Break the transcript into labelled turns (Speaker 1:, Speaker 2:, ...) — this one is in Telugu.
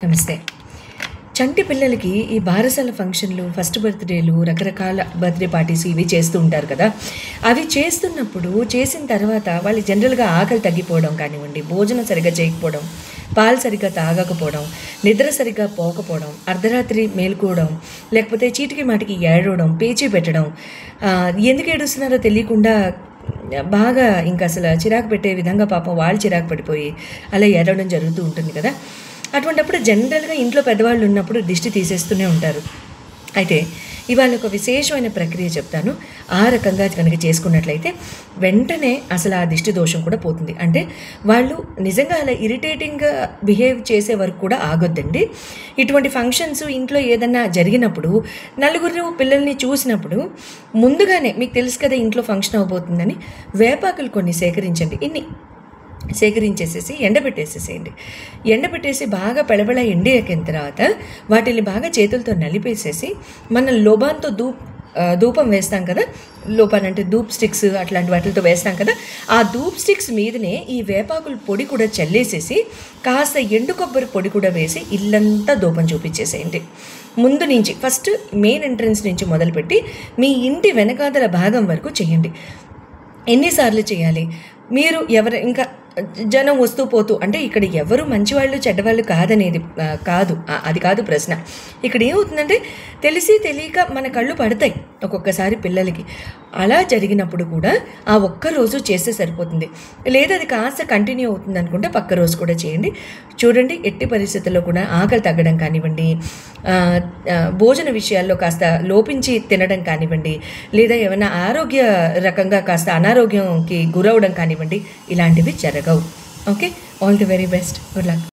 Speaker 1: నమస్తే. చంటి పిల్లలకి ఈ బారసాల ఫంక్షన్‌లు, ఫస్ట్ బర్త్‌డేలు, రకరకాల బర్త్‌డే పార్టీస్ ఇవి చేస్తూ ఉంటారు కదా! అవి చేస్తున్నప్పుడు చేసిన తర్వాత వాళ్ళు జనరల్‌గా ఆకలి తగ్గిపోవడం కానివ్వండి, భోజనం సరిగ్గా చేయకపోవడం, పాలు సరిగ్గా తాగకపోవడం, నిద్ర సరిగ్గా పోకపోవడం, అర్ధరాత్రి మేలుకోవడం, లేకపోతే చీటికి మాటికి ఏడవడం, పేచీ పెట్టడం, ఎందుకు ఏడుస్తున్నారో తెలియకుండా బాగా ఇంకసల చిరాకు పెట్టే విధంగా పాపం వాళ్ళు చిరాకు పడిపోయి అలా ఏడవడం జరుగుతూ ఉంటుంది కదా! అటువంటప్పుడు జనరల్‌గా ఇంట్లో పెద్దవాళ్ళు ఉన్నప్పుడు దిష్టి తీసేస్తూనే ఉంటారు. అయితే ఇవాళ ఒక విశేషమైన ప్రక్రియ చెప్తాను. ఆ రకంగా కనుక చేసుకున్నట్లయితే వెంటనే అసలు ఆ దిష్టి దోషం కూడా పోతుంది. అంటే వాళ్ళు నిజంగా అలా ఇరిటేటింగ్‌గా బిహేవ్ చేసే వరకు కూడా ఆగొద్దండి. ఇటువంటి ఫంక్షన్స్ ఇంట్లో ఏదన్నా జరిగినప్పుడు నలుగురు పిల్లల్ని చూసినప్పుడు ముందుగానే మీకు తెలుసు కదా ఇంట్లో ఫంక్షన్ అవ్వబోతుందని వేపాకులు కొన్ని సేకరించండి. సేకరించేసేసి ఎండబెట్టేసేసేయండి. ఎండబెట్టేసి బాగా పెళబెళ ఎండిన తర్వాత వాటిని బాగా చేతులతో నలిపేసేసి మనం లోబాన్‌తో ధూపం వేస్తాం కదా! లోబాన్ అంటే ధూప్ స్టిక్స్ అట్లాంటి వాటిలతో వేస్తాం కదా! ఆ ధూప్ స్టిక్స్ మీదనే ఈ వేపాకుల పొడి కూడా చల్లేసేసి కాస్త ఎండు కొబ్బరి పొడి కూడా వేసి ఇల్లంతా ధూపం చూపించేసేయండి. ముందు నుంచి ఫస్ట్ మెయిన్ ఎంట్రన్స్ నుంచి మొదలుపెట్టి మీ ఇంటి వెనకాతల భాగం వరకు చేయండి. ఎన్నిసార్లు చేయాలి? మీరు ఇంకా జనం వస్తూ పోతూ అంటే ఇక్కడ ఎవరు మంచివాళ్ళు చెడ్డవాళ్ళు కాదు, అది కాదు ప్రశ్న. ఇక్కడ ఏమవుతుందంటే తెలిసి తెలియక మన కళ్ళు పడతాయి ఒక్కొక్కసారి పిల్లలకి. అలా జరిగినప్పుడు కూడా ఆ ఒక్కరోజు చేస్తే సరిపోతుంది. లేదా అది కాస్త కంటిన్యూ అవుతుంది అనుకుంటే పక్క రోజు కూడా చేయండి. చూడండి ఎట్టి పరిస్థితుల్లో కూడా ఆకలి తగ్గడం కానివ్వండి, భోజన విషయాల్లో కాస్త లోపించి తినడం కానివ్వండి, లేదా ఏమైనా ఆరోగ్య రకంగా కాస్త అనారోగ్యంకి గురవడం కానివ్వండి, ఇలాంటివి జరగవు. Okay, all the very best. Good luck.